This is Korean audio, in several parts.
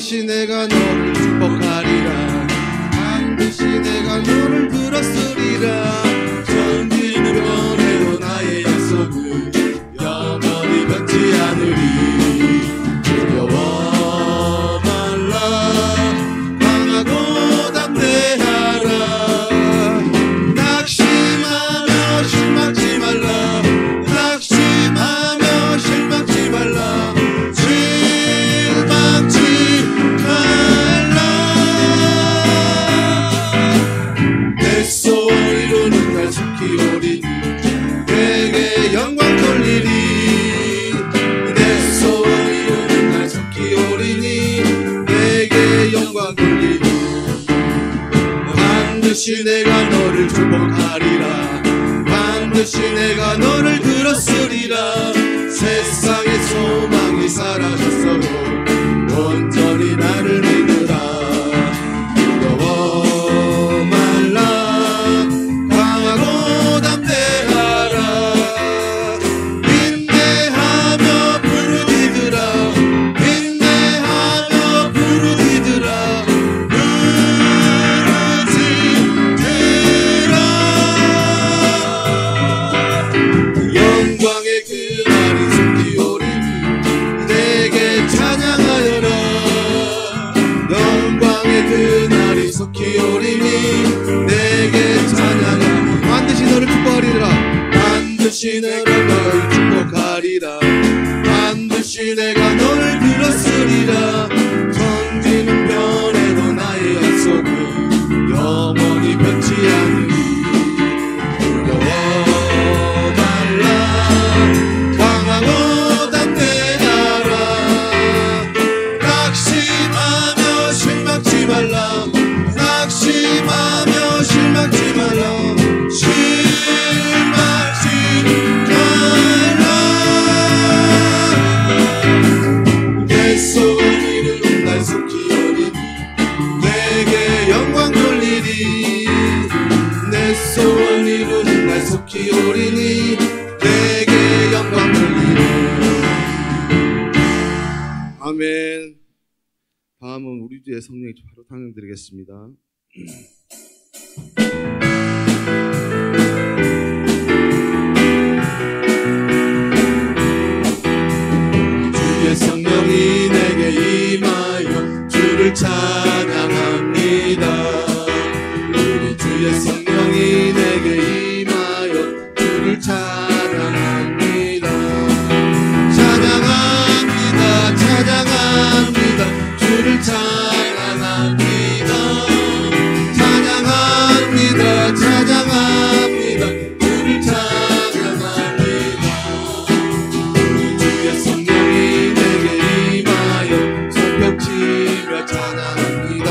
반드시 내가 너를 축복하리라. 반드시 내가 너를 들었으리라. 천지는 변해도 나의 약속은 영원히 변치 않으리. 두려워 말라. 강하고 담대하라. 낙심하며 실망치 말라. 낙심하며 실망치 말라. 실망치 말라. 내 소원 이루는 날 속히 오리니 내게 영광 돌리리. 내 소원 이루는 날 속히 오리니 내게 영광 돌리리. 반드시 내가 너를 축복하리라. 반드시 내가 너를 들었으리라. 세상의 소망이 사라졌어도 온전히 나를 믿으라. 두려워 말라. 강하고 담대하라. 인내하며 부르짖으라. 인내하며 부르짖으라. 부르짖으라. 영광의 그날이 속히 오리니 내게 찬양하여라. 영광의 그날이 속히 오리니 내게 찬양하라. 반드시 너를 축복하리라. 반드시 내가 너를 축복하리라. 반드시 내가 너를 들었으리라. 천지는 변해도 나의 약속은 영원히 변치 않으리. 두려워 말라. 강하고 담대하라. 낙심하며 실망치 말라. 낙심하며 실망치 말라. 실망치 말라. 내 소원 이루는 날 속히 오리니 내게 영광 돌리리. 내 소원 이루는 날 속히 오리니 내게 영광 돌리리. 아멘. 다음은 우리 주의 성령의 바로 찬양 드리겠습니다. 주의 성령이 내게 임하여 주를 찬양합니다. 우리 주의 성령이 내게 임하여 주를 찬양합니다. 찬양합니다. 찬양합니다. 주를 찬양합니다. 찬양합니다. 찬양합니다. 주를 찬양합니다. 주의 성령이 내게 임하여 손뼉치며 찬양합니다.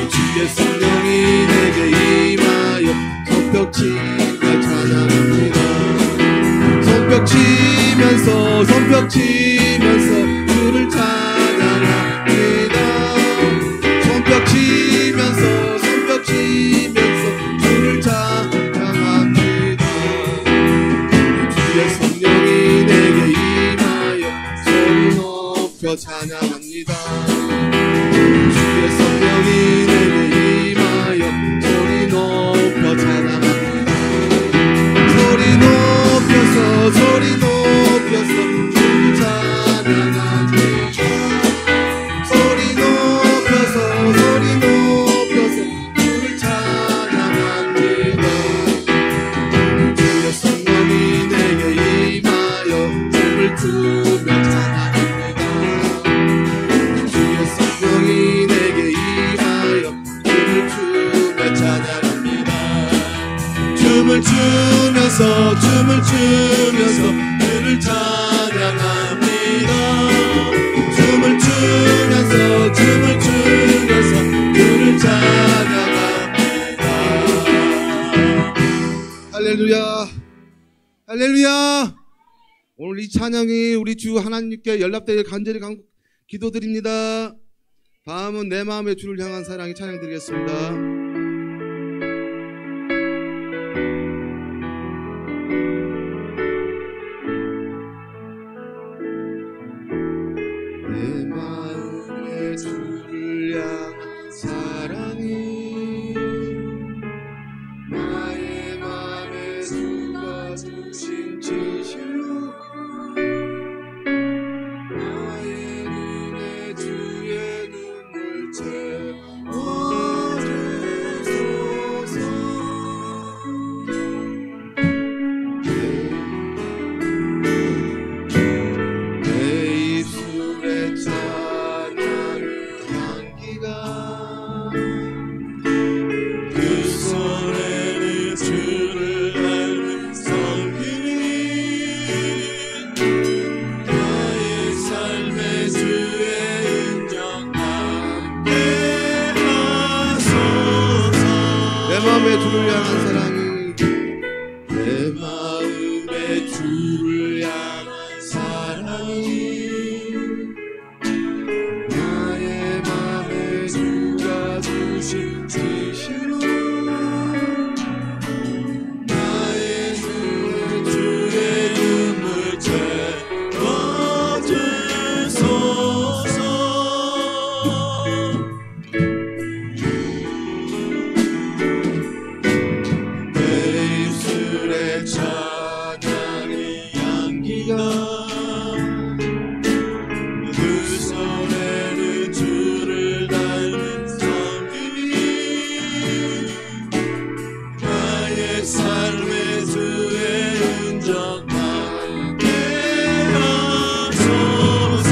주의 성령이 내게 임하여 손뼉치며 찬양합니다. 손뼉치면서 주를 찬양합니다. 손뼉치면서 주를 찬양합니다. 주의 성령이 내게 임하여 소리 높여 찬양합니다. 주의 성령이 내게 임하여 소리 높여 찬양합니다. 소리 높여서 주를 찬양합니다. 소리 높여서 주를 찬양합니다. 주의 성령이 내게 임하여 춤을 추며 찬양합니다. 주의 성령이 내게 임하여 춤을 추며 찬양합니다. 춤을 추면서 주를 찬양합니다. 춤을 추면서 주를 찬양합니다. 할렐루야. 할렐루야. 오늘 이 찬양이 우리 주 하나님께 연락되길 간절히 기도드립니다. 다음은 내 마음의 주를 향한 사랑의 찬양 드리겠습니다. 내 마음의 주를 향한 사랑이 나의 맘에 주가 주신 진실로 나의 눈에 주의 눈물 채워주소서. 내 입술에 찬양의 향기가 그 손에는 주를 닮은 성김이 나의 삶의 주의 은정 함께 하소서. 내 마음에 주를 향한 사랑이 내 마음에 주를 향한 사랑이 나의 맘에 주가 주신 진실로 나의 눈에 주의 눈물 채워주소서. 내 입술에 찬양의 향기가 그 손에는 주를 닮은 성김이 나의 삶의 주의 은정 함께 하소서.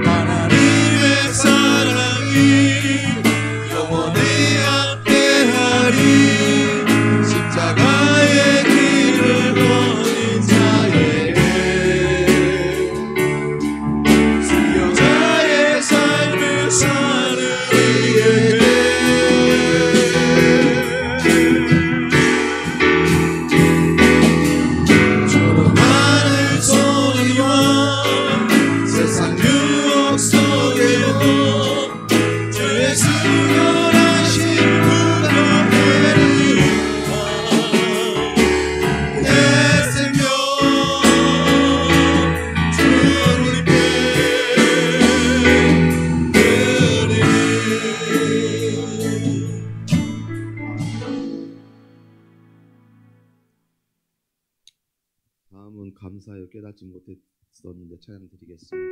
하나님의 사랑이 영원히 함께하리. 십자가의 길을 걸은 자에게 수요자의 삶을 사는 이에게 조롱하는 소리와 세상 유혹 속에도 주의 수혈하신 무덤에는 내 생명 주님께 드리리. 다음은 감사하여 깨닫지 못했었는데 찬양 드리겠습니다.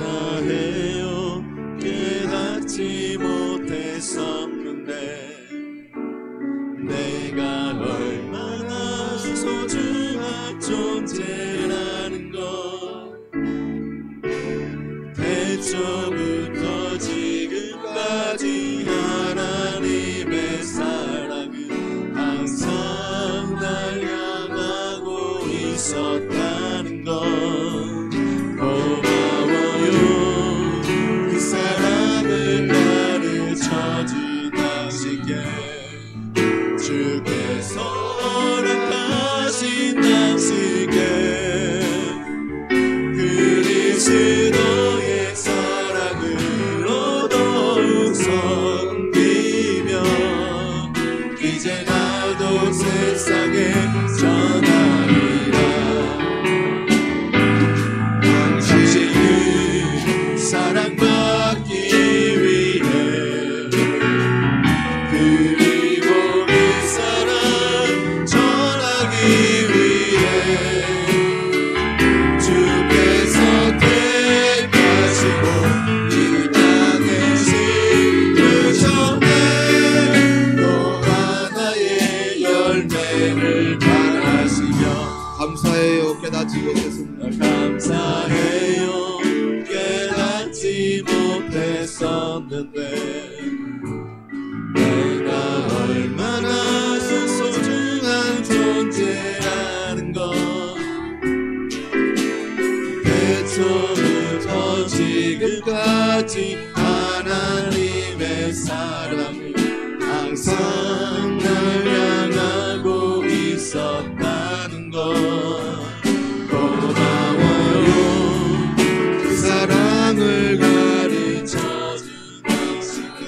감사해요 깨닫지 못했었는데 내가 얼마나 소중한 존재라는 것 태초부터 지금까지 하나님의 사랑은 항상 날 향하고 있었다는 것 고마워요. 그 사랑을 가르쳐준 당신께 주께서 허락하신 당신께 그리스도의 사랑으로 더욱 섬기며 이제 나도 세상에 전하리라. 당신은 사랑받기 위해 그리고 그 사랑 전하기 위해 주께서 택하시고 이 땅에 심으셨네. 또 하나의 열매를 바라시며 감사해요 깨닫지 못했습니다. 감사해요 깨닫지 못했었는데 내가 얼마나 소중한 존재라는 것 태초부터 지금까지 하나님의 사랑을 항상 날 향하고 있었다는 것 고마워요. 그 사랑을 가르쳐준 당신께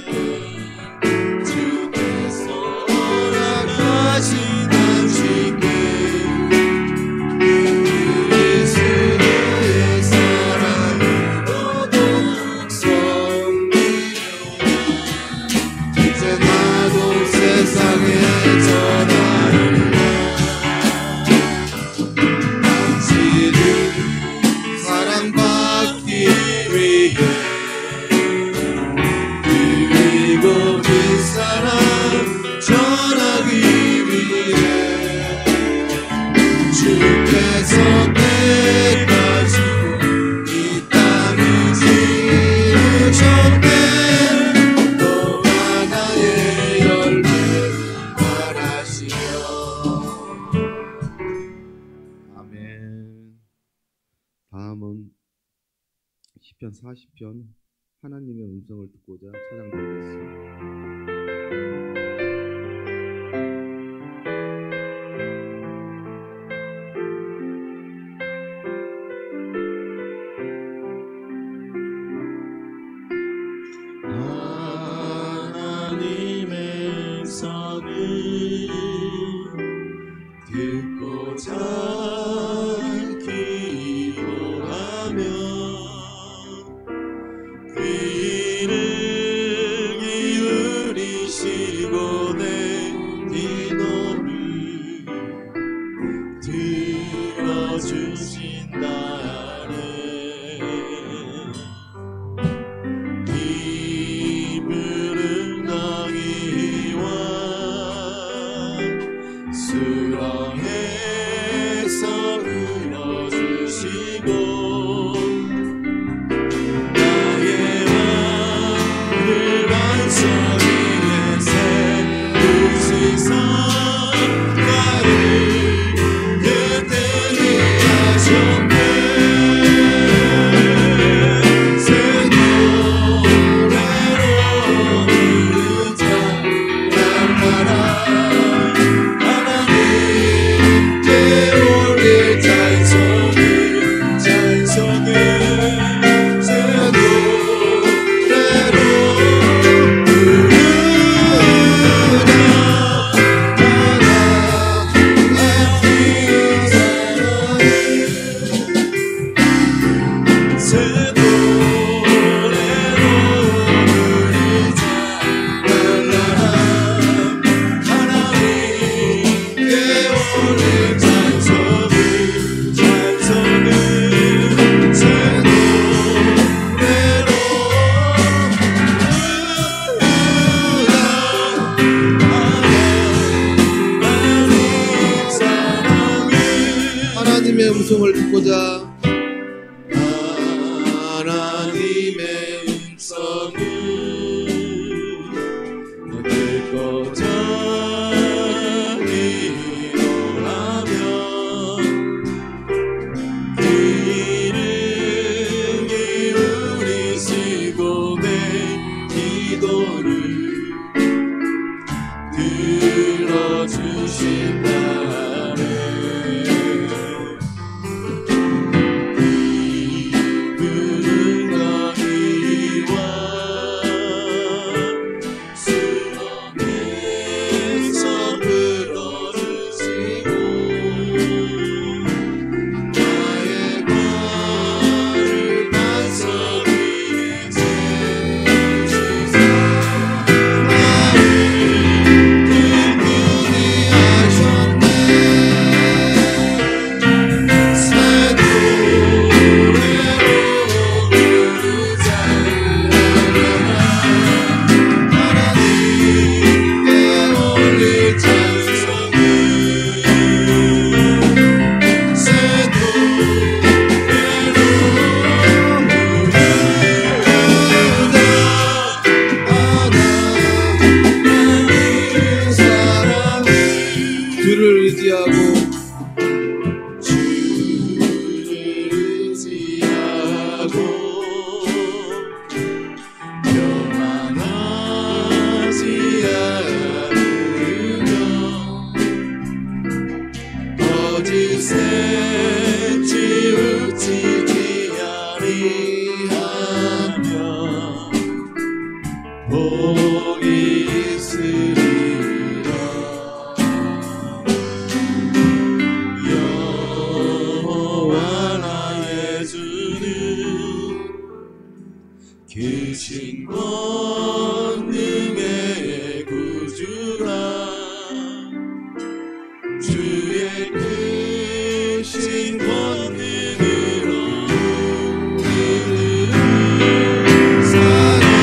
시편 40편 하나님의 음성을 듣고자 찬양 드리겠습니다. 하나님의 음성을 듣고자 기도하며 귀를 기울이시고 내 기도를 들어주신다네. 기쁘는 너희와 수렁에서 불어주시고 나의 마음을 반석 위에 세우시사 나를 그때니 하셨네. 새 노래로 부르자 날마다 하나님께 올릴 찬송을 새 노래로 하나님의 음성을 듣고자 하나님의 음성을 듣고자 기도하며 귀를 기울이시고 내 기도를 들어주신다네. 기쁘는 너희와 수렁에서 불어주시고 나의 발을 반석 위에 세우시사 나를 기쁘게 하셨네. 새 노래로 부르자 하나님께 올릴 찬송을 새 노래로 부르자 하나님의 사랑을 주를 의지하고 주를 의지하고 평안하지 않으며 거짓에 치우치지 아니하며 복이 있으리라. 여호와 나의 주는 크신 권능의 구주라. 주의 크신 권능으로 우리를 사랑하여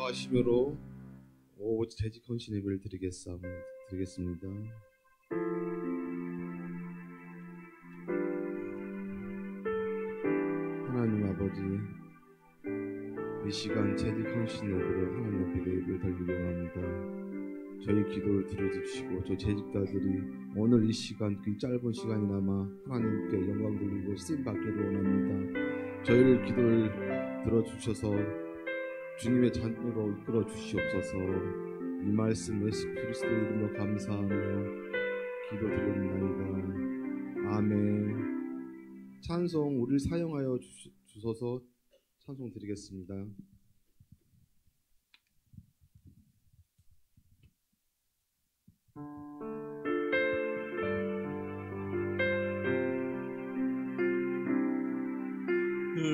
기도하시므로 재직 헌신 예배를 드리겠습니다. 하나님 아버지, 이 시간 재직 헌신 예배로 하나님 앞에 예배를 드리려고 합니다. 저희 기도를 들어주시고 저 재직자들이 오늘 이 시간, 그 짧은 시간이나마 하나님께 영광 돌리고 쓰임 받기를 원합니다. 저희를 기도를 들어주셔서 주님의 자녀로 이끌어 주시옵소서. 이 말씀 예수 그리스도 이름으로 감사하며 기도드립니다. 아멘. 찬송 우리를 사용하여 주소서. 찬송 드리겠습니다.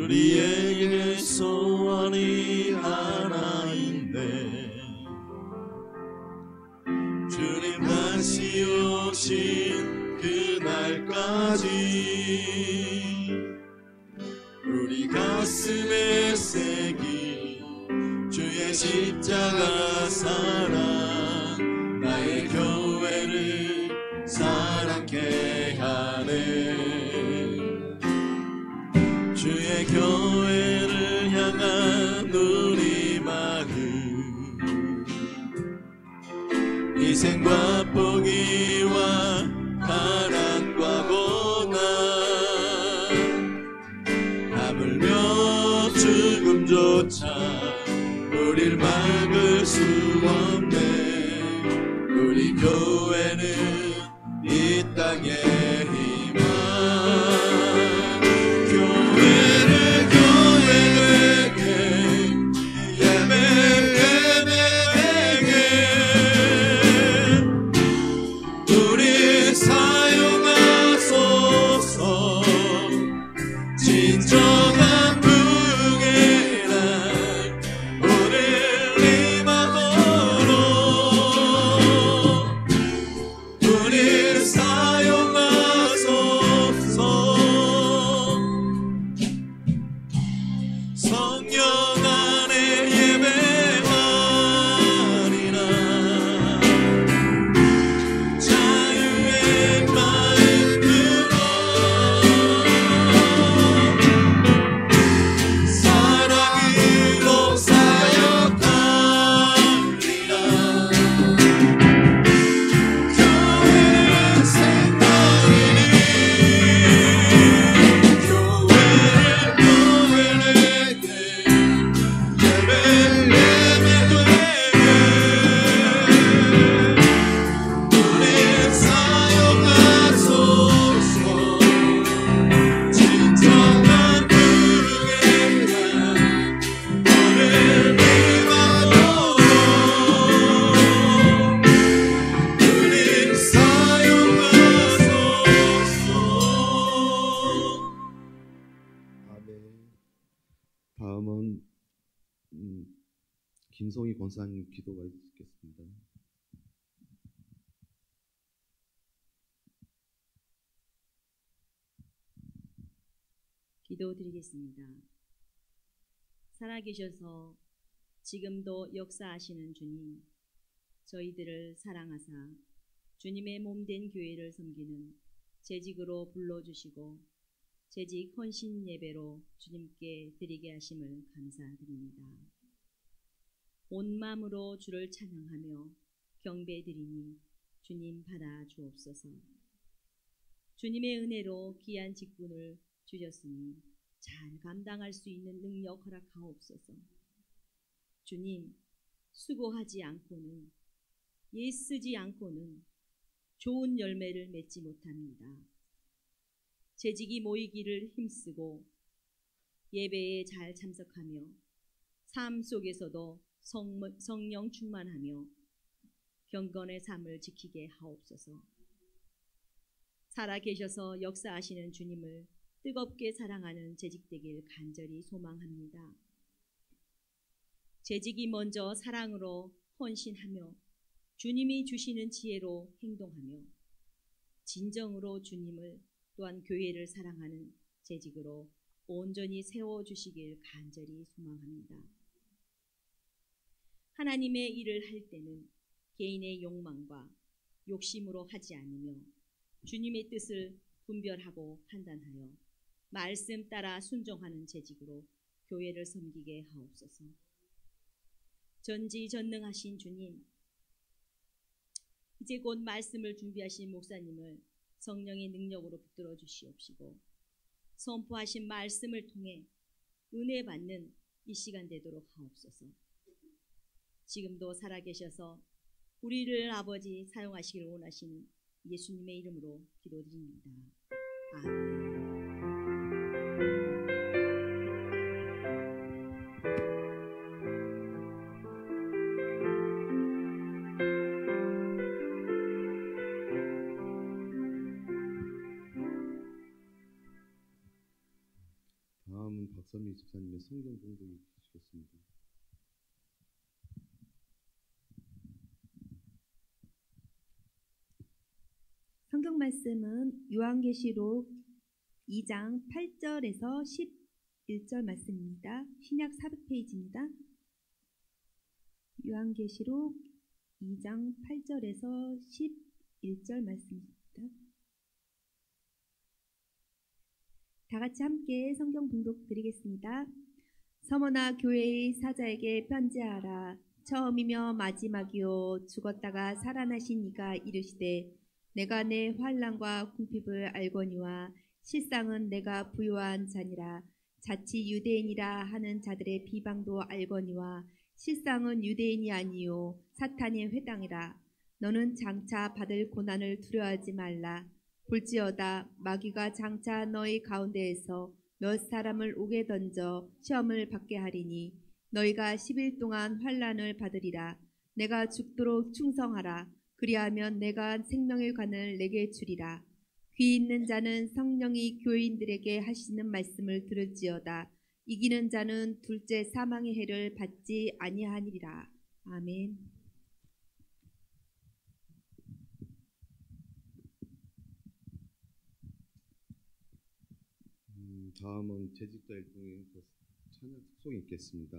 우리에게 소원이 하나 있네. 주님 다시 오신 그날까지 우리 가슴에 새긴 주의 십자가 사랑, 나의 교회를 사랑케 하네. 주의 교회를 향한 우리 마음, 희생과 포기와 가난과 고난, 하물며 죽음조차 우릴 막을 수 없네. 우리 교회는 이 땅의 희망. 다음은 김성희 권사님 기도가 있겠습니다. 기도드리겠습니다. 살아계셔서 지금도 역사하시는 주님, 저희들을 사랑하사 주님의 몸된 교회를 섬기는 재직으로 불러주시고 재직 헌신 예배로 주님께 드리게 하심을 감사드립니다. 온 마음으로 주를 찬양하며 경배드리니 주님 받아 주옵소서. 주님의 은혜로 귀한 직분을 주셨으니 잘 감당할 수 있는 능력 허락하옵소서. 주님, 수고하지 않고는, 애쓰지 않고는 좋은 열매를 맺지 못합니다. 재직이 모이기를 힘쓰고 예배에 잘 참석하며 삶 속에서도 성령 충만하며 경건의 삶을 지키게 하옵소서. 살아계셔서 역사하시는 주님을 뜨겁게 사랑하는 재직되길 간절히 소망합니다. 재직이 먼저 사랑으로 헌신하며 주님이 주시는 지혜로 행동하며 진정으로 주님을 또한 교회를 사랑하는 재직으로 온전히 세워주시길 간절히 소망합니다. 하나님의 일을 할 때는 개인의 욕망과 욕심으로 하지 않으며 주님의 뜻을 분별하고 판단하여 말씀 따라 순종하는 재직으로 교회를 섬기게 하옵소서. 전지전능하신 주님, 이제 곧 말씀을 준비하신 목사님을 성령의 능력으로 붙들어 주시옵시고 선포하신 말씀을 통해 은혜 받는 이 시간 되도록 하옵소서. 지금도 살아계셔서 우리를 아버지 사용하시기를 원하시는 예수님의 이름으로 기도드립니다. 아멘. 다음은 박선미 집사님의 성경 봉독이 주시겠습니다. 성경 말씀은 요한계시록 2장 8절에서 11절 말씀입니다. 신약 400페이지입니다. 요한계시록 2장 8절에서 11절 말씀입니다. 다 같이 함께 성경 봉독 드리겠습니다. 서머나 교회의 사자에게 편지하라. 처음이며 마지막이요 죽었다가 살아나신 이가 이르시되 내가 내 환난과 궁핍을 알거니와 실상은 내가 부요한 자니라. 자치 유대인이라 하는 자들의 비방도 알거니와 실상은 유대인이 아니요 사탄의 회당이라. 너는 장차 받을 고난을 두려워하지 말라. 볼지어다 마귀가 장차 너희 가운데에서 몇 사람을 옥에 던져 시험을 받게 하리니 너희가 10일 동안 환난을 받으리라. 내가 죽도록 충성하라. 그리하면 내가 생명의 관을 내게 주리라. 귀 있는 자는 성령이 교인들에게 하시는 말씀을 들을지어다. 이기는 자는 둘째 사망의 해를 받지 아니하니라. 아멘. 다음은 재직자 일동의 찬양 특송이 있겠습니다.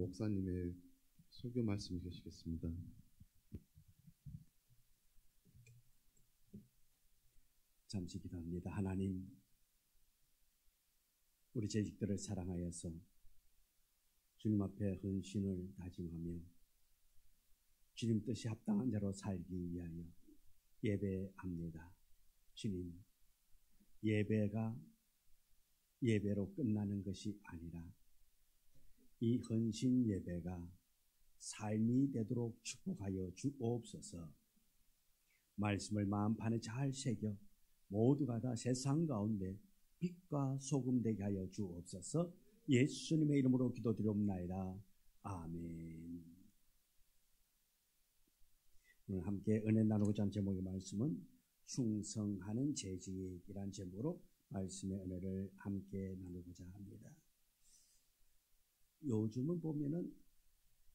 목사님의 설교 말씀이 계시겠습니다. 잠시 기도합니다. 하나님, 우리 재직들을 사랑하여서 주님 앞에 헌신을 다짐하며 주님 뜻이 합당한 자로 살기 위하여 예배합니다. 주님, 예배가 예배로 끝나는 것이 아니라 이 헌신 예배가 삶이 되도록 축복하여 주옵소서. 말씀을 마음판에 잘 새겨 모두가 다 세상 가운데 빛과 소금 되게 하여 주옵소서. 예수님의 이름으로 기도드리옵나이다. 아멘. 오늘 함께 은혜 나누고자 하는 제목의 말씀은 충성하는 재직이란 제목으로 말씀의 은혜를 함께 나누고자 합니다. 요즘은 보면은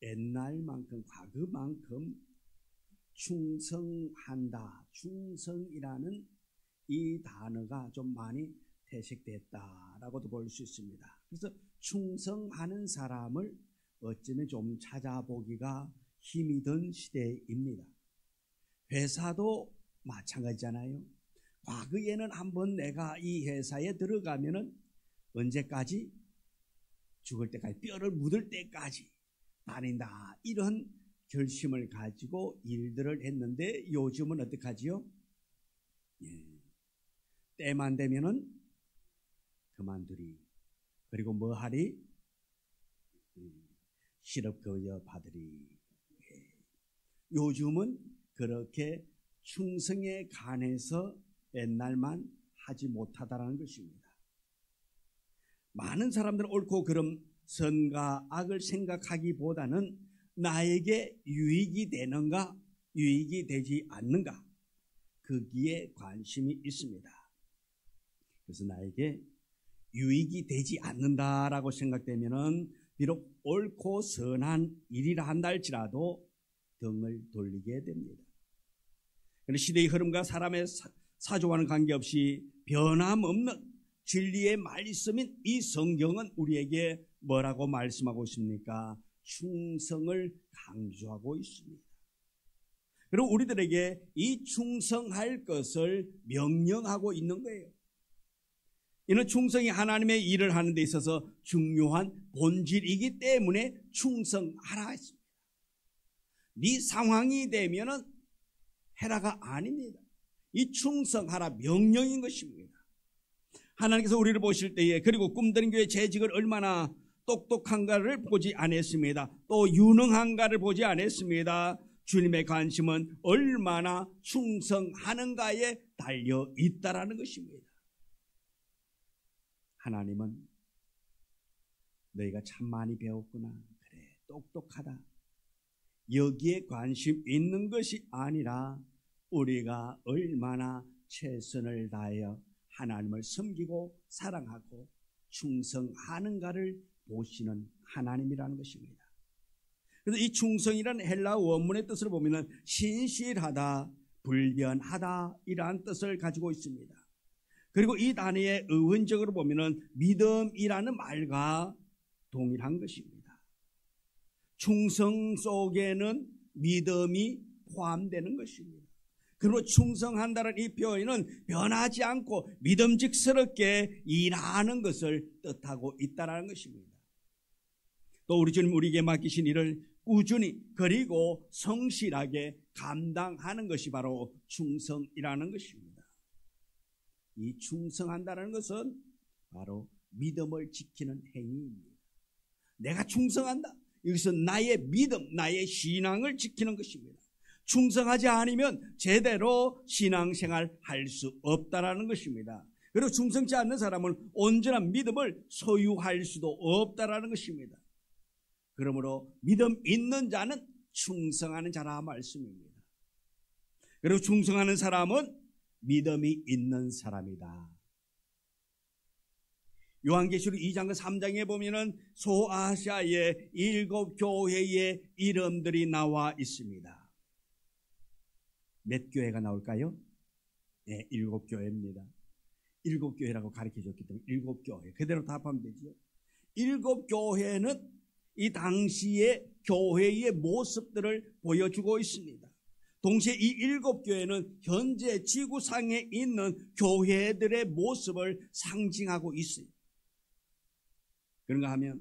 옛날만큼 과거만큼 충성한다, 충성이라는 이 단어가 좀 많이 퇴색됐다라고도 볼 수 있습니다. 그래서 충성하는 사람을 어쩌면 좀 찾아보기가 힘이 든 시대입니다. 회사도 마찬가지잖아요. 과거에는 한번 내가 이 회사에 들어가면은 언제까지? 죽을 때까지, 뼈를 묻을 때까지 다닌다, 이런 결심을 가지고 일들을 했는데 요즘은 어떡하지요? 때만 되면은 그만두리, 그리고 뭐 하리? 실업급여 받으리. 요즘은 그렇게 충성에 관해서 옛날만 하지 못하다라는 것입니다. 많은 사람들은 옳고 그름, 선과 악을 생각하기보다는 나에게 유익이 되는가, 유익이 되지 않는가, 거기에 관심이 있습니다. 그래서 나에게 유익이 되지 않는다라고 생각되면은 비록 옳고 선한 일이라 한다 할지라도 등을 돌리게 됩니다. 그런데 시대의 흐름과 사람의 사조와는 관계없이 변함없는 진리의 말씀인 이 성경은 우리에게 뭐라고 말씀하고 있습니까? 충성을 강조하고 있습니다. 그리고 우리들에게 이 충성할 것을 명령하고 있는 거예요. 이는 충성이 하나님의 일을 하는 데 있어서 중요한 본질이기 때문에 충성하라 했습니다. 네 상황이 되면은 해라가 아닙니다. 이 충성하라 명령인 것입니다. 하나님께서 우리를 보실 때에, 그리고 꿈드는 교회 재직을 얼마나 똑똑한가를 보지 않았습니다. 또 유능한가를 보지 않았습니다. 주님의 관심은 얼마나 충성하는가에 달려 있다라는 것입니다. 하나님은 너희가 참 많이 배웠구나, 그래 똑똑하다, 여기에 관심 있는 것이 아니라 우리가 얼마나 최선을 다하여 하나님을 섬기고 사랑하고 충성하는가를 보시는 하나님이라는 것입니다. 그래서 이 충성이라는 헬라 원문의 뜻을 보면 신실하다, 불변하다 이러한 뜻을 가지고 있습니다. 그리고 이 단어의 의원적으로 보면 믿음이라는 말과 동일한 것입니다. 충성 속에는 믿음이 포함되는 것입니다. 그리고 충성한다는 이 표현은 변하지 않고 믿음직스럽게 일하는 것을 뜻하고 있다는 것입니다. 또 우리 주님 우리에게 맡기신 일을 꾸준히 그리고 성실하게 감당하는 것이 바로 충성이라는 것입니다. 이 충성한다는 것은 바로 믿음을 지키는 행위입니다. 내가 충성한다, 여기서 나의 믿음, 나의 신앙을 지키는 것입니다. 충성하지 않으면 제대로 신앙생활 할 수 없다라는 것입니다. 그리고 충성치 않는 사람은 온전한 믿음을 소유할 수도 없다라는 것입니다. 그러므로 믿음 있는 자는 충성하는 자라 말씀입니다. 그리고 충성하는 사람은 믿음이 있는 사람이다. 요한계시록 2장 3장에 보면은 소아시아의 7 교회의 이름들이 나와 있습니다. 몇 교회가 나올까요? 네, 7 교회입니다. 7 교회라고 가르쳐 줬기 때문에 7 교회. 그대로 답하면 되죠. 7 교회는 이 당시의 교회의 모습들을 보여주고 있습니다. 동시에 이 7교회는 현재 지구상에 있는 교회들의 모습을 상징하고 있어요. 그런가 하면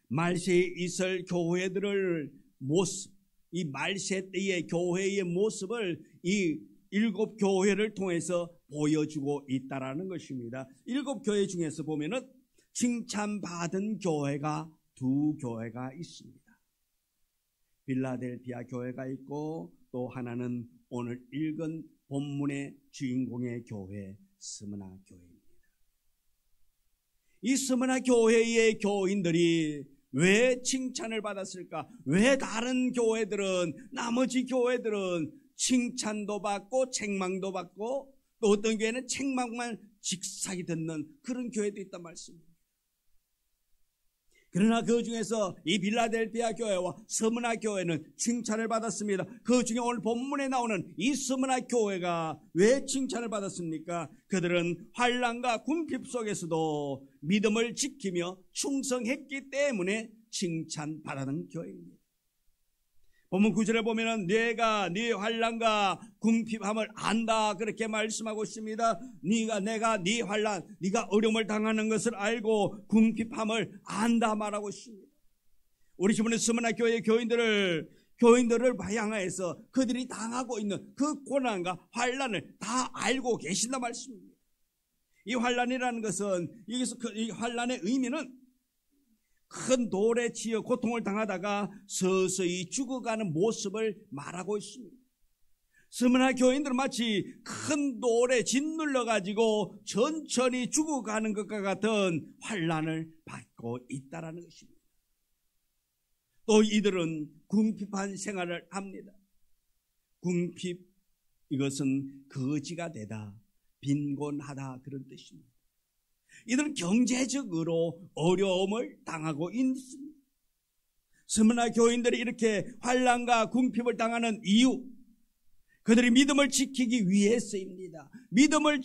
말세에 있을 교회들을 모습, 이 말세 때의 교회의 모습을 이 7교회를 통해서 보여주고 있다라는 것입니다. 7교회 중에서 보면은 칭찬받은 교회가 2교회가 있습니다. 빌라델피아 교회가 있고 또 하나는 오늘 읽은 본문의 주인공의 교회 스무나 교회입니다. 이 스무나 교회의 교인들이 왜 칭찬을 받았을까? 왜 다른 교회들은, 나머지 교회들은 칭찬도 받고 책망도 받고 또 어떤 교회는 책망만 직사히 듣는 그런 교회도 있단 말씀입니다. 그러나 그 중에서 이 빌라델피아 교회와 스무나 교회는 칭찬을 받았습니다. 그 중에 오늘 본문에 나오는 이 스무나 교회가 왜 칭찬을 받았습니까? 그들은 환난과 궁핍 속에서도 믿음을 지키며 충성했기 때문에 칭찬받는 교회입니다. 본문 9절에 보면은 내가 네 환난과 궁핍함을 안다 그렇게 말씀하고 있습니다. 내가 네 환난, 네가 어려움을 당하는 것을 알고 궁핍함을 안다 말하고 있습니다. 우리 주변의 스무나 교회 교인들을 향해서 그들이 당하고 있는 그 고난과 환난을 다 알고 계신다 말씀입니다. 이 환난이라는 것은 이 환난의 의미는 큰 돌에 치여 고통을 당하다가 서서히 죽어가는 모습을 말하고 있습니다. 스무나 교인들은 마치 큰 돌에 짓눌러가지고 천천히 죽어가는 것과 같은 환난을 받고 있다는 것입니다. 또 이들은 궁핍한 생활을 합니다. 궁핍, 이것은 거지가 되다, 빈곤하다 그런 뜻입니다. 이들은 경제적으로 어려움을 당하고 있습니다. 스무나 교인들이 이렇게 환난과 궁핍을 당하는 이유, 그들이 믿음을 지키기 위해서입니다. 믿음을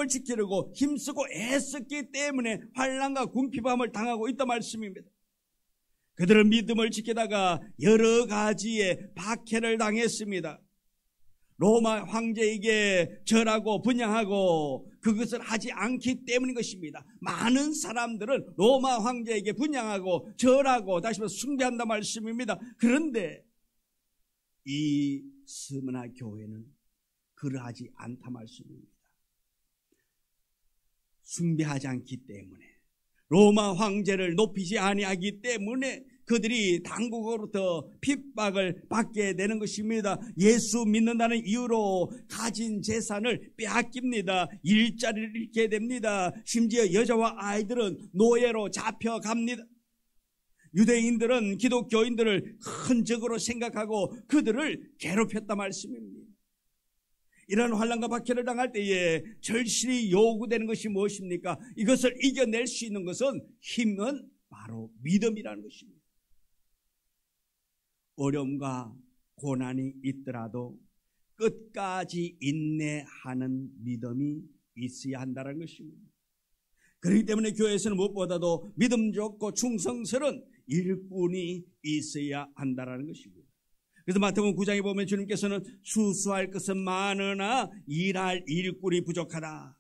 지키려고 힘쓰고 애썼기 때문에 환난과 궁핍함을 당하고 있단 말씀입니다. 그들은 믿음을 지키다가 여러 가지의 박해를 당했습니다. 로마 황제에게 절하고 분향하고 그것을 하지 않기 때문인 것입니다. 많은 사람들은 로마 황제에게 분향하고 절하고 다시 말해서 숭배한다 말씀입니다. 그런데 이 스무나 교회는 그러하지 않다 말씀입니다. 숭배하지 않기 때문에, 로마 황제를 높이지 아니하기 때문에 그들이 당국으로부터 핍박을 받게 되는 것입니다. 예수 믿는다는 이유로 가진 재산을 빼앗깁니다. 일자리를 잃게 됩니다. 심지어 여자와 아이들은 노예로 잡혀갑니다. 유대인들은 기독교인들을 큰 적으로 생각하고 그들을 괴롭혔단 말씀입니다. 이러한 환난과 박해를 당할 때에 절실히 요구되는 것이 무엇입니까? 이것을 이겨낼 수 있는 것은 힘은 바로 믿음이라는 것입니다. 어려움과 고난이 있더라도 끝까지 인내하는 믿음이 있어야 한다는 것입니다. 그렇기 때문에 교회에서는 무엇보다도 믿음 좋고 충성스러운 일꾼이 있어야 한다는 것입니다. 그래서 마태복음 9장에 보면 주님께서는 추수할 것은 많으나 일할 일꾼이 부족하다.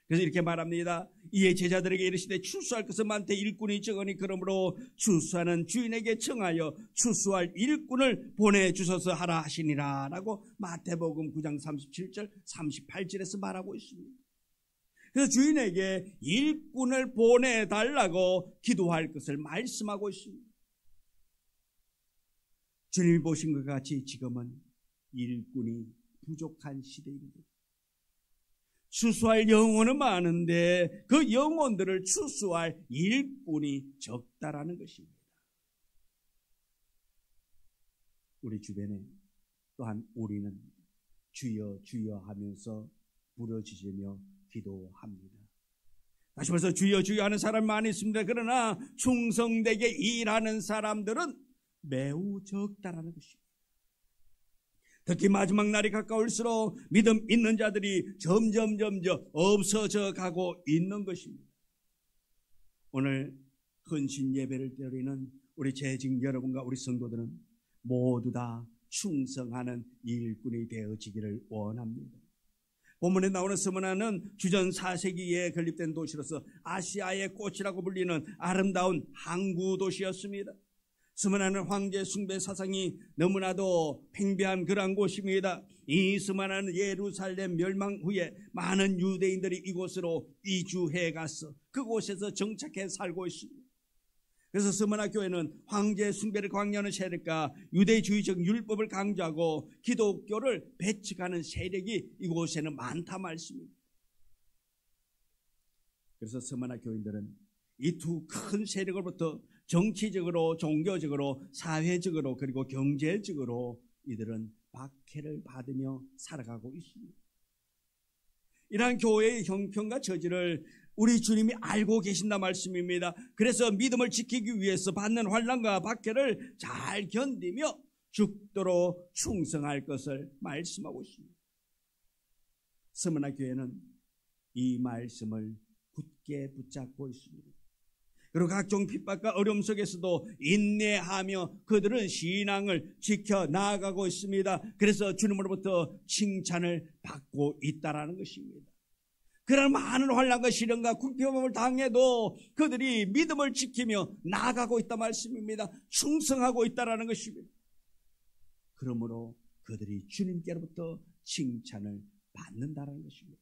그래서 이렇게 말합니다. 이에 제자들에게 이르시되 추수할 것은 많되 일꾼이 적으니 그러므로 추수하는 주인에게 청하여 추수할 일꾼을 보내주소서 하라 하시니라 라고 마태복음 9장 37절 38절에서 말하고 있습니다. 그래서 주인에게 일꾼을 보내달라고 기도할 것을 말씀하고 있습니다. 주님이 보신 것 같이 지금은 일꾼이 부족한 시대입니다. 추수할 영혼은 많은데 그 영혼들을 추수할 일꾼이 적다라는 것입니다. 우리 주변에 또한 우리는 주여 주여 하면서 부르짖으며 기도합니다. 다시 말해서 주여 주여 하는 사람이 많이 있습니다. 그러나 충성되게 일하는 사람들은 매우 적다라는 것입니다. 특히 마지막 날이 가까울수록 믿음 있는 자들이 점점 없어져 가고 있는 것입니다. 오늘 헌신 예배를 드리는 우리 재직 여러분과 우리 성도들은 모두 다 충성하는 일꾼이 되어지기를 원합니다. 본문에 나오는 스무나는 주전 4세기에 건립된 도시로서 아시아의 꽃이라고 불리는 아름다운 항구 도시였습니다. 스무나는 황제 숭배 사상이 너무나도 팽배한 그러한 곳입니다. 이 스무나는 예루살렘 멸망 후에 많은 유대인들이 이곳으로 이주해 가서 그곳에서 정착해 살고 있습니다. 그래서 스무나 교회는 황제 숭배를 강요하는 세력과 유대주의적 율법을 강조하고 기독교를 배척하는 세력이 이곳에는 많다 말씀입니다. 그래서 스무나 교인들은 이 두 큰 세력으로부터 정치적으로, 종교적으로, 사회적으로, 그리고 경제적으로 이들은 박해를 받으며 살아가고 있습니다. 이러한 교회의 형편과 처지를 우리 주님이 알고 계신다 말씀입니다. 그래서 믿음을 지키기 위해서 받는 환난과 박해를 잘 견디며 죽도록 충성할 것을 말씀하고 있습니다. 스무나 교회는 이 말씀을 굳게 붙잡고 있습니다. 그리고 각종 핍박과 어려움 속에서도 인내하며 그들은 신앙을 지켜 나아가고 있습니다. 그래서 주님으로부터 칭찬을 받고 있다라는 것입니다. 그런 많은 환난과 시련과 굴림을 당해도 그들이 믿음을 지키며 나아가고 있다 말씀입니다. 충성하고 있다라는 것입니다. 그러므로 그들이 주님께로부터 칭찬을 받는다라는 것입니다.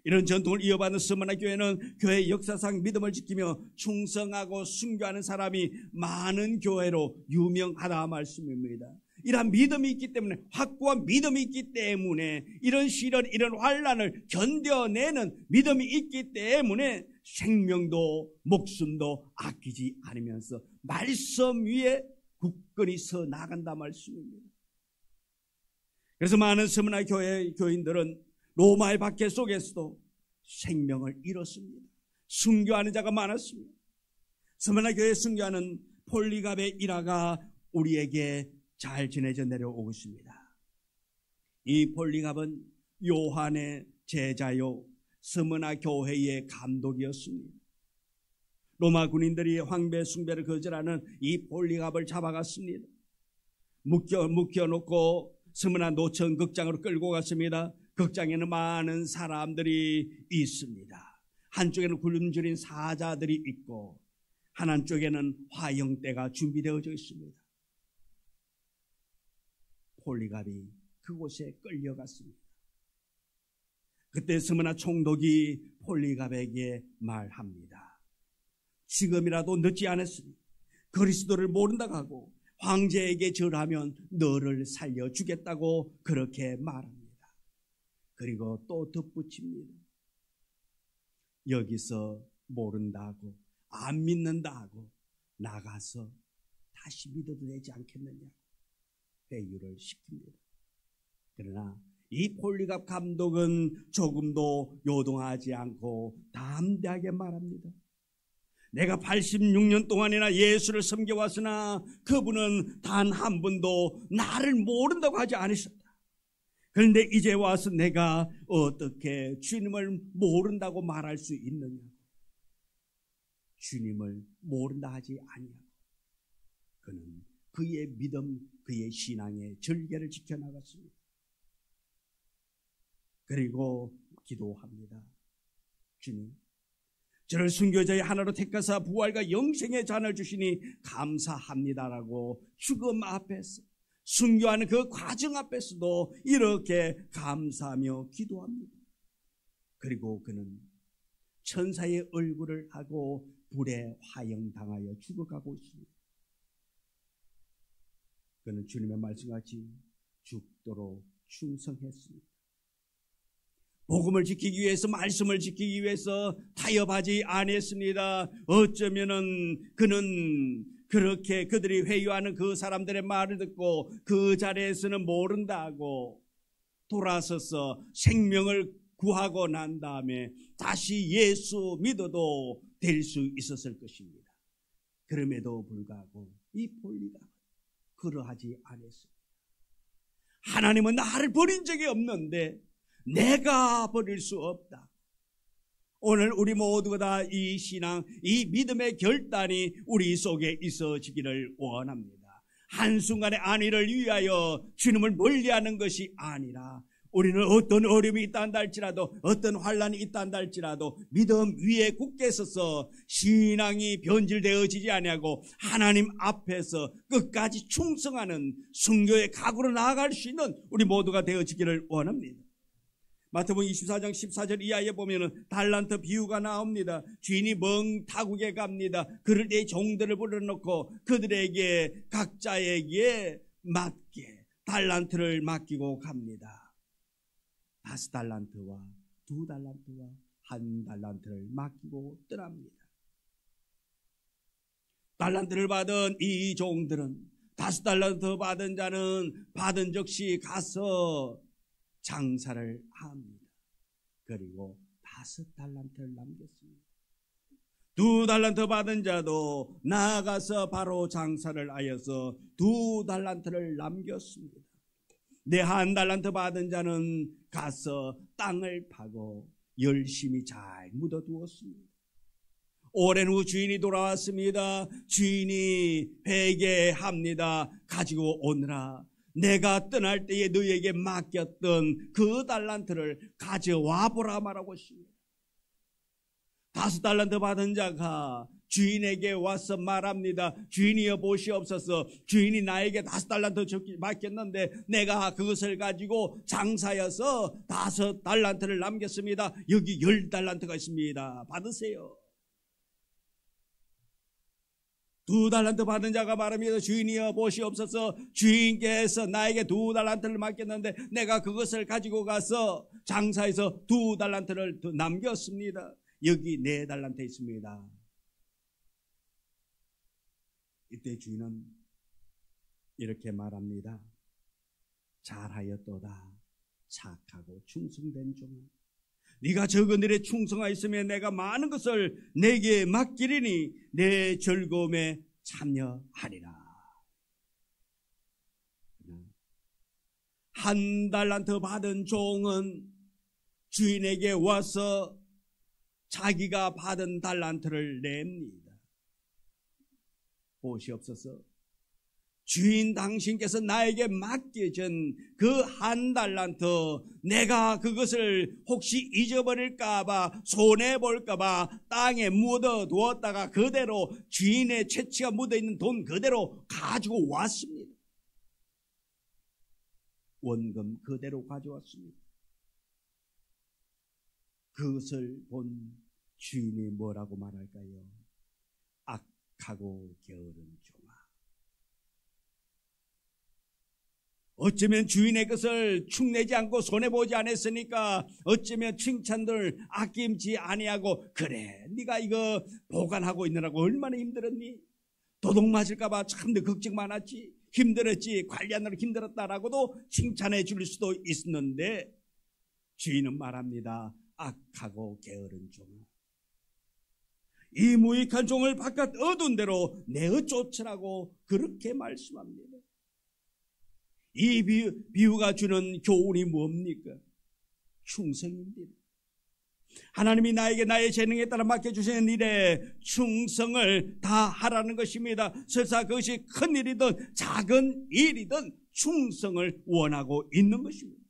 이런 전통을 이어받는 스무나 교회는 교회 역사상 믿음을 지키며 충성하고 순교하는 사람이 많은 교회로 유명하다 말씀입니다. 이러한 믿음이 있기 때문에, 확고한 믿음이 있기 때문에, 이런 시련, 이런 환난을 견뎌내는 믿음이 있기 때문에 생명도 목숨도 아끼지 않으면서 말씀 위에 굳건히 서 나간다 말씀입니다. 그래서 많은 스무나 교회 교인들은 로마의 박해 속에서도 생명을 잃었습니다. 순교하는 자가 많았습니다. 스무나 교회 순교하는 폴리갑의 일화가 우리에게 잘 전해져 내려오고 있습니다. 이 폴리갑은 요한의 제자요 스무나 교회의 감독이었습니다. 로마 군인들이 황배 숭배를 거절하는 이 폴리갑을 잡아갔습니다. 묶여놓고 스무나 노천 극장으로 끌고 갔습니다. 극장에는 많은 사람들이 있습니다. 한쪽에는 굶주린 사자들이 있고 한쪽에는 화형대가 준비되어져 있습니다. 폴리갑이 그곳에 끌려갔습니다. 그때 스무나 총독이 폴리갑에게 말합니다. 지금이라도 늦지 않았으니 그리스도를 모른다고 하고 황제에게 절하면 너를 살려주겠다고 그렇게 말합니다. 그리고 또 덧붙입니다. 여기서 모른다고, 안 믿는다고 나가서 다시 믿어도 되지 않겠느냐고 회유를 시킵니다. 그러나 이 폴리갑 감독은 조금도 요동하지 않고 담대하게 말합니다. 내가 86년 동안이나 예수를 섬겨왔으나 그분은 단 한 번도 나를 모른다고 하지 않으셨다. 그런데 이제 와서 내가 어떻게 주님을 모른다고 말할 수 있느냐고. 주님을 모른다 하지 아니하고 그는 그의 믿음, 그의 신앙의 절개를 지켜나갔습니다. 그리고 기도합니다. 주님, 저를 순교자의 하나로 택하사 부활과 영생의 잔을 주시니 감사합니다라고 죽음 앞에서, 순교하는 그 과정 앞에서도 이렇게 감사하며 기도합니다. 그리고 그는 천사의 얼굴을 하고 불에 화형당하여 죽어가고 있습니다. 그는 주님의 말씀같이 죽도록 충성했습니다. 복음을 지키기 위해서, 말씀을 지키기 위해서 타협하지 않았습니다. 어쩌면은 그는 그렇게 그들이 회유하는 그 사람들의 말을 듣고 그 자리에서는 모른다고 돌아서서 생명을 구하고 난 다음에 다시 예수 믿어도 될 수 있었을 것입니다. 그럼에도 불구하고 이 폴리갑은 그러하지 않았습니다. 하나님은 나를 버린 적이 없는데 내가 버릴 수 없다. 오늘 우리 모두가 다 이 신앙, 이 믿음의 결단이 우리 속에 있어지기를 원합니다. 한순간의 안위를 위하여 주님을 멀리하는 것이 아니라 우리는 어떤 어려움이 있다 한다 할지라도 어떤 환난이 있다 한다 할지라도 믿음 위에 굳게 서서 신앙이 변질되어지지 아니하고 하나님 앞에서 끝까지 충성하는 순교의 각오로 나아갈 수 있는 우리 모두가 되어지기를 원합니다. 마태복음 24장 14절 이하에 보면은 달란트 비유가 나옵니다. 주인이 멍타국에 갑니다. 그럴 때 종들을 불러놓고 그들에게 각자에게 맞게 달란트를 맡기고 갑니다. 5달란트와 2달란트와 1달란트를 맡기고 떠납니다. 달란트를 받은 이 종들은 5달란트 받은 자는 받은 즉시 가서 장사를 합니다. 그리고 5달란트를 남겼습니다. 2달란트 받은 자도 나아가서 바로 장사를 하여서 2달란트를 남겼습니다. 내 1달란트 받은 자는 가서 땅을 파고 열심히 잘 묻어두었습니다. 오랜 후 주인이 돌아왔습니다. 주인이 회개합니다. 가지고 오느라 내가 떠날 때에 너희에게 맡겼던 그 달란트를 가져와 보라 말하고 있습니다. 5달란트 받은 자가 주인에게 와서 말합니다. 주인이여 보시옵소서. 주인이 나에게 5달란트 맡겼는데 내가 그것을 가지고 장사여서 5달란트를 남겼습니다. 여기 10달란트가 있습니다. 받으세요. 2달란트 받은 자가 말합니다. 주인이여 보시옵소서. 주인께서 나에게 2달란트를 맡겼는데 내가 그것을 가지고 가서 장사해서 2달란트를 더 남겼습니다. 여기 4달란트 있습니다. 이때 주인은 이렇게 말합니다. 잘하였도다. 착하고 충성된 종아. 네가 적은 일에 충성하였으면 내가 많은 것을 내게 맡기리니 내 즐거움에 참여하리라. 1달란트 받은 종은 주인에게 와서 자기가 받은 달란트를 냅니다. 보시옵소서. 주인 당신께서 나에게 맡겨준 그 1달란트, 내가 그것을 혹시 잊어버릴까봐 손해볼까봐 땅에 묻어두었다가 그대로 주인의 채취가 묻어있는 돈 그대로 가지고 왔습니다. 원금 그대로 가져왔습니다. 그것을 본 주인이 뭐라고 말할까요? 악하고 게으른 종아. 어쩌면 주인의 것을 축내지 않고 손해보지 않았으니까 어쩌면 칭찬들 아낌지 아니하고, 그래 네가 이거 보관하고 있느라고 얼마나 힘들었니? 도둑 맞을까봐 참 걱정 많았지, 힘들었지, 관리하느라 힘들었다라고도 칭찬해 줄 수도 있었는데 주인은 말합니다. 악하고 게으른 종아, 이 무익한 종을 바깥 어두운 데로 내어 쫓으라고 그렇게 말씀합니다. 이 비유가 주는 교훈이 뭡니까? 충성입니다. 하나님이 나에게 나의 재능에 따라 맡겨주시는 일에 충성을 다하라는 것입니다. 설사 그것이 큰 일이든 작은 일이든 충성을 원하고 있는 것입니다.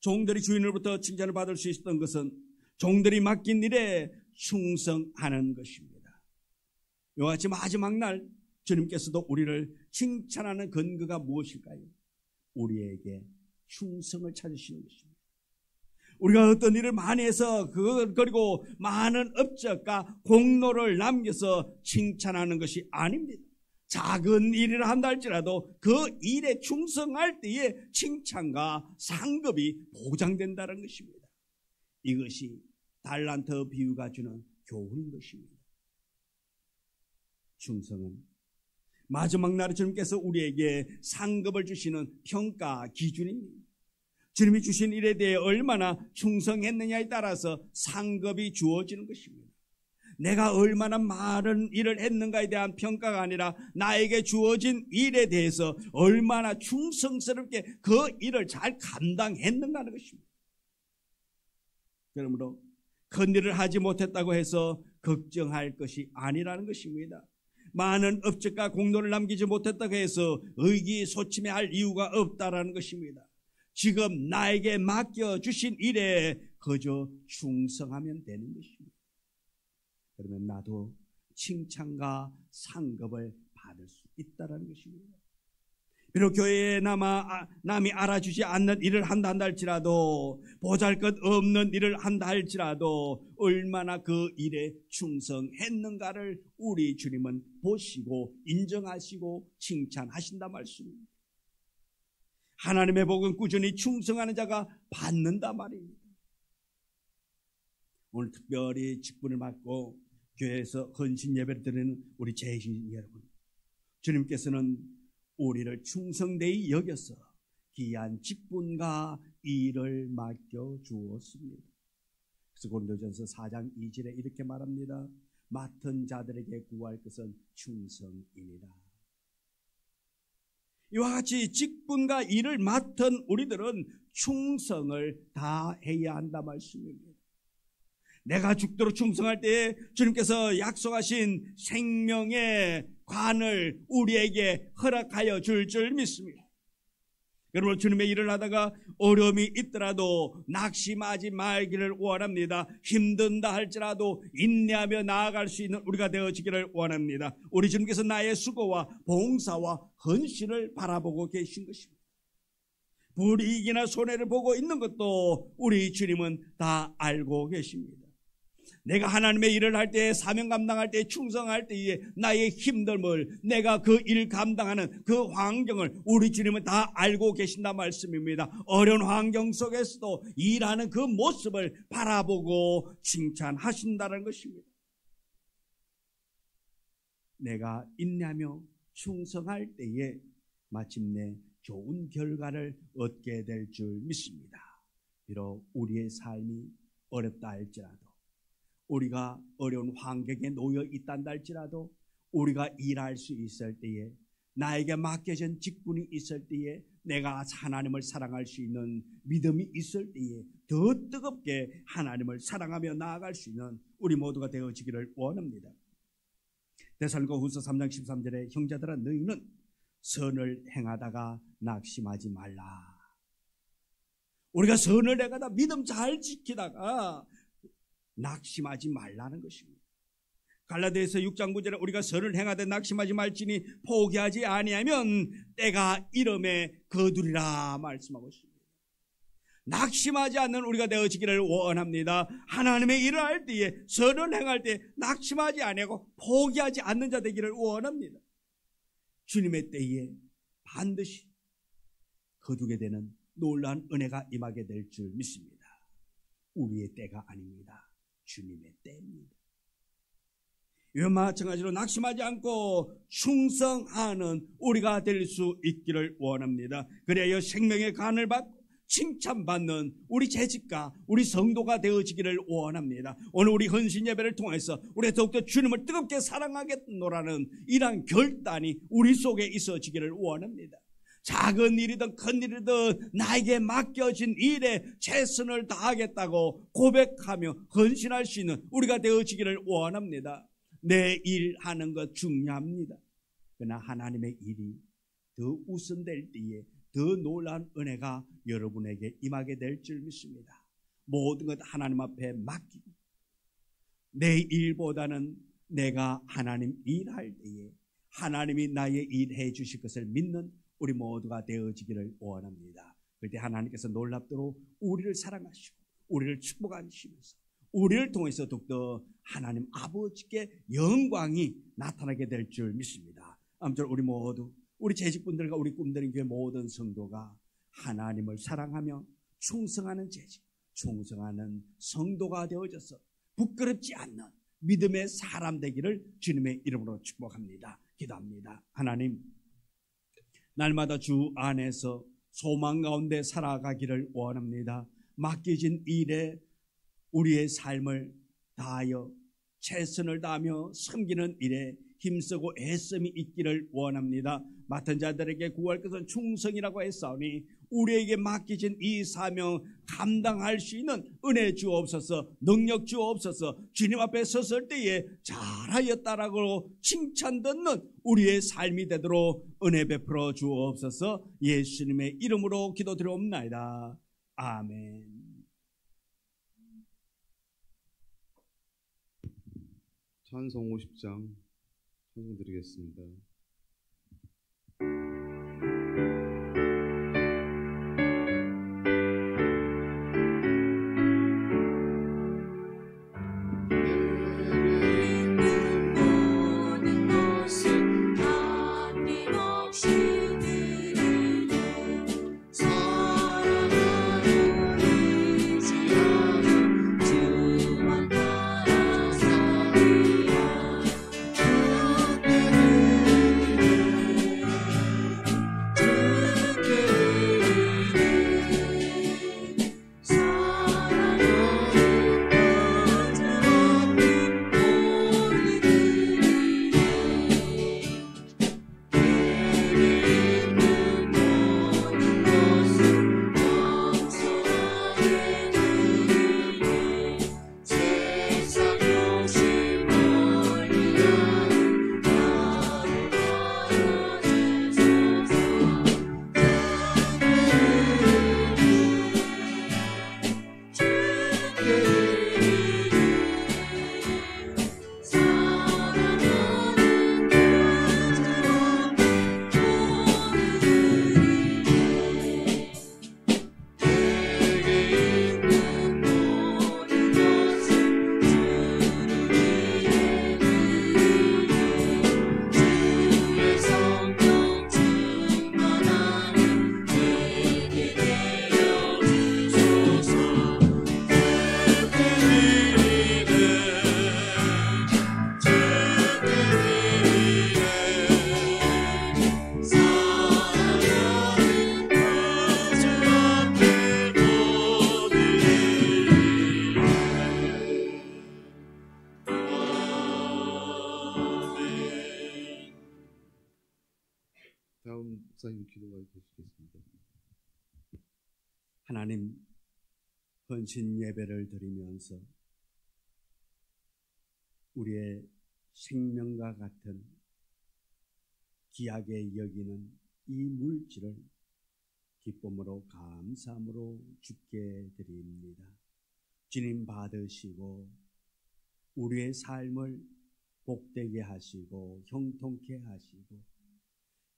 종들이 주인으로부터 칭찬을 받을 수 있었던 것은 종들이 맡긴 일에 충성하는 것입니다. 이와 같이 마지막 날 주님께서도 우리를 칭찬하는 근거가 무엇일까요? 우리에게 충성을 찾으시는 것입니다. 우리가 어떤 일을 많이 해서 그리고 많은 업적과 공로를 남겨서 칭찬하는 것이 아닙니다. 작은 일을 한다 할지라도 그 일에 충성할 때에 칭찬과 상급이 보장된다는 것입니다. 이것이 달란트 비유가 주는 교훈인 것입니다. 충성은 마지막 날에 주님께서 우리에게 상급을 주시는 평가 기준입니다. 주님이 주신 일에 대해 얼마나 충성했느냐에 따라서 상급이 주어지는 것입니다. 내가 얼마나 많은 일을 했는가에 대한 평가가 아니라 나에게 주어진 일에 대해서 얼마나 충성스럽게 그 일을 잘 감당했는가 하는 것입니다. 그러므로 큰 일을 하지 못했다고 해서 걱정할 것이 아니라는 것입니다. 많은 업적과 공로를 남기지 못했다고 해서 의기소침해할 이유가 없다라는 것입니다. 지금 나에게 맡겨주신 일에 그저 충성하면 되는 것입니다. 그러면 나도 칭찬과 상급을 받을 수 있다는 것입니다. 비록 교회에 남이 알아주지 않는 일을 한다 할지라도, 보잘것없는 일을 한다 할지라도 얼마나 그 일에 충성했는가를 우리 주님은 보시고 인정하시고 칭찬하신다 말씀입니다. 하나님의 복은 꾸준히 충성하는 자가 받는다 말입니다. 오늘 특별히 직분을 맡고 교회에서 헌신 예배를 드리는 우리 재신 여러분, 주님께서는 우리를 충성되이 여겨서 귀한 직분과 일을 맡겨 주었습니다. 그래서 고린도전서 4장 2절에 이렇게 말합니다. 맡은 자들에게 구할 것은 충성이니라. 이와 같이 직분과 일을 맡은 우리들은 충성을 다해야 한다 말씀입니다. 내가 죽도록 충성할 때에 주님께서 약속하신 생명의 관을 우리에게 허락하여 줄 믿습니다. 여러분, 주님의 일을 하다가 어려움이 있더라도 낙심하지 말기를 원합니다. 힘든다 할지라도 인내하며 나아갈 수 있는 우리가 되어지기를 원합니다. 우리 주님께서 나의 수고와 봉사와 헌신을 바라보고 계신 것입니다. 불이익이나 손해를 보고 있는 것도 우리 주님은 다 알고 계십니다. 내가 하나님의 일을 할 때, 사명 감당할 때, 충성할 때에 나의 힘듦을, 내가 그 일 감당하는 그 환경을 우리 주님은 다 알고 계신다 말씀입니다. 어려운 환경 속에서도 일하는 그 모습을 바라보고 칭찬하신다는 것입니다. 내가 인내하며 충성할 때에 마침내 좋은 결과를 얻게 될 줄 믿습니다. 비록 우리의 삶이 어렵다 할지라도, 우리가 어려운 환경에 놓여 있단다 할지라도, 우리가 일할 수 있을 때에, 나에게 맡겨진 직분이 있을 때에, 내가 하나님을 사랑할 수 있는 믿음이 있을 때에 더 뜨겁게 하나님을 사랑하며 나아갈 수 있는 우리 모두가 되어지기를 원합니다. 데살로니가후서 3장 13절에 형제들아, 너희는 선을 행하다가 낙심하지 말라. 우리가 선을 행하다 믿음 잘 지키다가 낙심하지 말라는 것입니다. 갈라디아서 6장 9절에 우리가 선을 행하되 낙심하지 말지니 포기하지 아니하면 때가 이름에 거두리라 말씀하고 있습니다. 낙심하지 않는 우리가 되어지기를 원합니다. 하나님의 일을 할 때에, 선을 행할 때 낙심하지 아니하고 포기하지 않는 자 되기를 원합니다. 주님의 때에 반드시 거두게 되는 놀라운 은혜가 임하게 될 줄 믿습니다. 우리의 때가 아닙니다. 주님의 때입니다. 이와 마찬가지로 낙심하지 않고 충성하는 우리가 될 수 있기를 원합니다. 그래야 생명의 간을 받고 칭찬받는 우리 재직과 우리 성도가 되어지기를 원합니다. 오늘 우리 헌신 예배를 통해서 우리 더욱더 주님을 뜨겁게 사랑하겠노라는 이러한 결단이 우리 속에 있어지기를 원합니다. 작은 일이든 큰 일이든 나에게 맡겨진 일에 최선을 다하겠다고 고백하며 헌신할 수 있는 우리가 되어지기를 원합니다. 내 일 하는 것 중요합니다. 그러나 하나님의 일이 더 우선될 때에 더 놀라운 은혜가 여러분에게 임하게 될 줄 믿습니다. 모든 것 하나님 앞에 맡기고 내 일보다는 내가 하나님 일할 때에 하나님이 나의 일 해주실 것을 믿는 우리 모두가 되어지기를 원합니다. 그때 하나님께서 놀랍도록 우리를 사랑하시고 우리를 축복하시면서 우리를 통해서 더욱더 하나님 아버지께 영광이 나타나게 될 줄 믿습니다. 아무쪼록 우리 모두, 우리 재직분들과 우리 꿈드린 교회 모든 성도가 하나님을 사랑하며 충성하는 재직, 충성하는 성도가 되어져서 부끄럽지 않는 믿음의 사람 되기를 주님의 이름으로 축복합니다. 기도합니다. 하나님, 날마다 주 안에서 소망 가운데 살아가기를 원합니다. 맡겨진 일에 우리의 삶을 다하여 최선을 다하며 섬기는 일에 힘쓰고 애씀이 있기를 원합니다. 맡은 자들에게 구할 것은 충성이라고 했사오니 우리에게 맡기신 이 사명 감당할 수 있는 은혜 주옵소서, 능력 주옵소서. 주님 앞에 섰을 때에 잘하였다라고 칭찬 듣는 우리의 삶이 되도록 은혜 베풀어 주옵소서. 예수님의 이름으로 기도드리옵나이다. 아멘. 찬송 50장 찬송 드리겠습니다. 다음 목사님 기도가 되시겠습니다. 하나님, 헌신 예배를 드리면서 우리의 생명과 같은 귀하게 여기는 이 물질을 기쁨으로 감사함으로 주께 드립니다. 주님 받으시고 우리의 삶을 복되게 하시고 형통케 하시고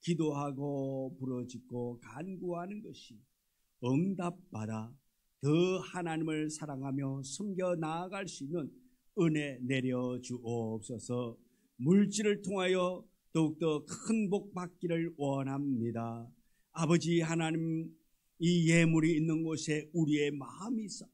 기도하고 부르짖고 간구하는 것이 응답받아 더 하나님을 사랑하며 섬겨 나아갈 수 있는 은혜 내려 주옵소서. 물질을 통하여 더욱더 큰 복 받기를 원합니다. 아버지 하나님, 이 예물이 있는 곳에 우리의 마음이 있어.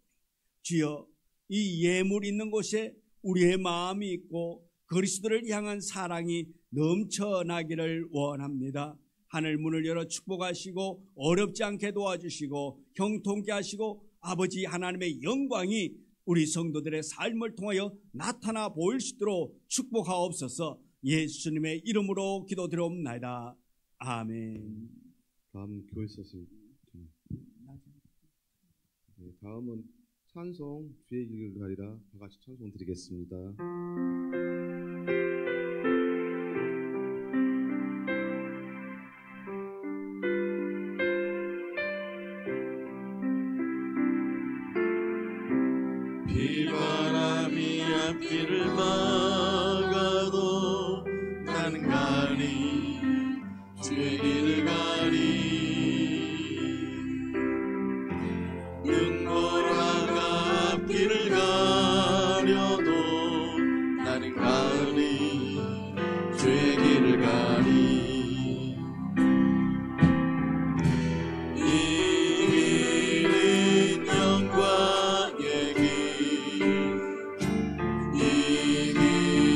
주여, 이 예물이 있는 곳에 우리의 마음이 있고 그리스도를 향한 사랑이 넘쳐나기를 원합니다. 하늘 문을 열어 축복하시고 어렵지 않게 도와주시고 형통케 하시고 아버지 하나님의 영광이 우리 성도들의 삶을 통하여 나타나 보일 수 있도록 축복하옵소서. 예수님의 이름으로 기도드리옵나이다. 아멘. 다음 교회 서신 다음은 찬송 주의 길을 가리라. 다 같이 찬송 드리겠습니다. 비바람이 앞길을 막아도 나는 가리 주의 길을 가리 눈보라가 앞길을 가려도 나는 가리 주의 길을 가리 이 길은 영광의 길 이 길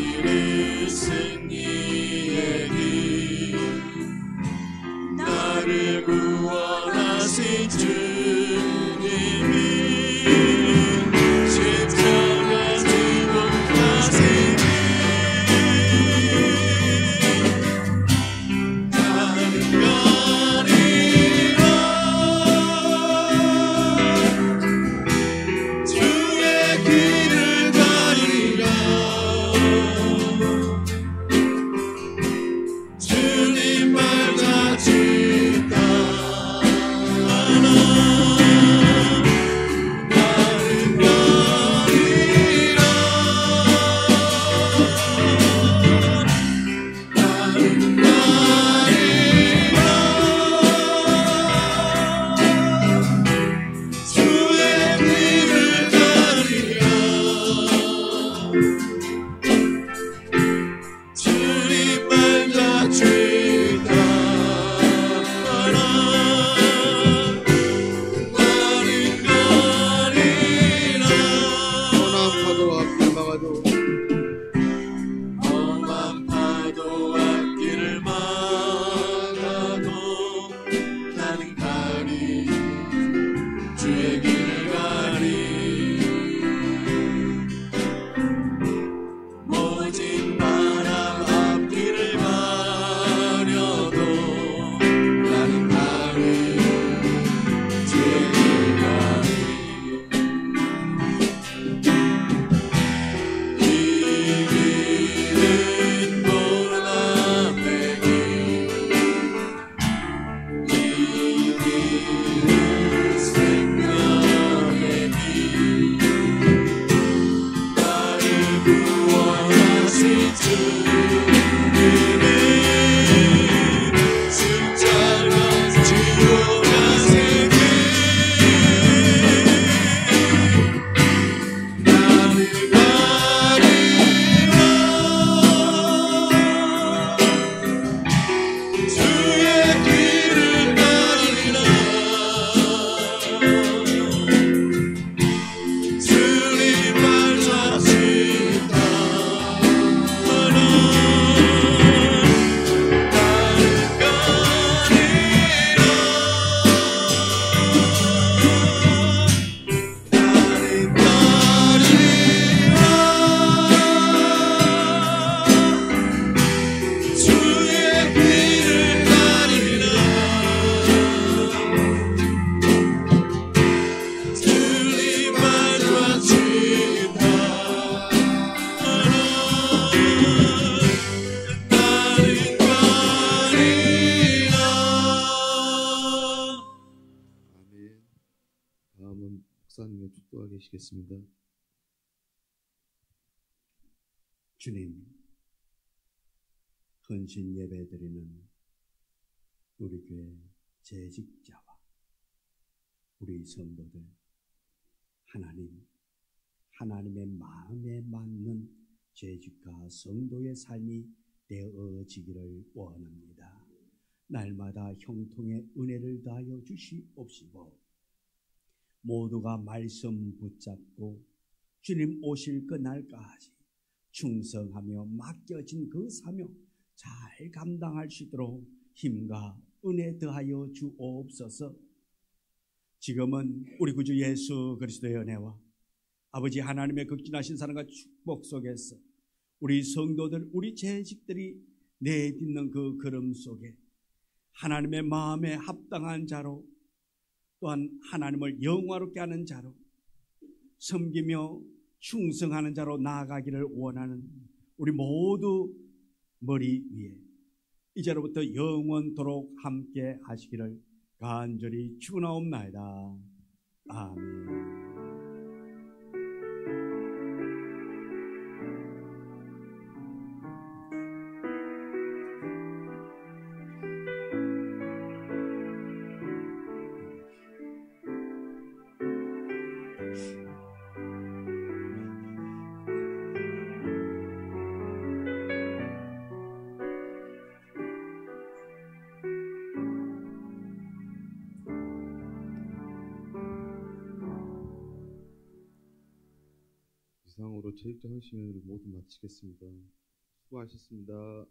목사님의 축도가 계시겠습니다. 주님, 헌신 예배드리는 우리 교회 재직자와 우리 성도들, 하나님의 마음에 맞는 재직과 성도의 삶이 되어지기를 원합니다. 날마다 형통의 은혜를 다하여 주시옵시고 모두가 말씀 붙잡고 주님 오실 그날까지 충성하며 맡겨진 그 사명 잘 감당할 수 있도록 힘과 은혜 더하여 주옵소서. 지금은 우리 구주 예수 그리스도의 은혜와 아버지 하나님의 극진하신 사랑과 축복 속에서 우리 성도들, 우리 재직들이 내딛는 그 걸음 속에 하나님의 마음에 합당한 자로, 또한 하나님을 영화롭게 하는 자로, 섬기며 충성하는 자로 나아가기를 원하는 우리 모두 머리 위에 이제로부터 영원토록 함께 하시기를 간절히 축원하옵나이다. 아멘. 이상으로 재직자 헌신을 모두 마치겠습니다. 수고하셨습니다.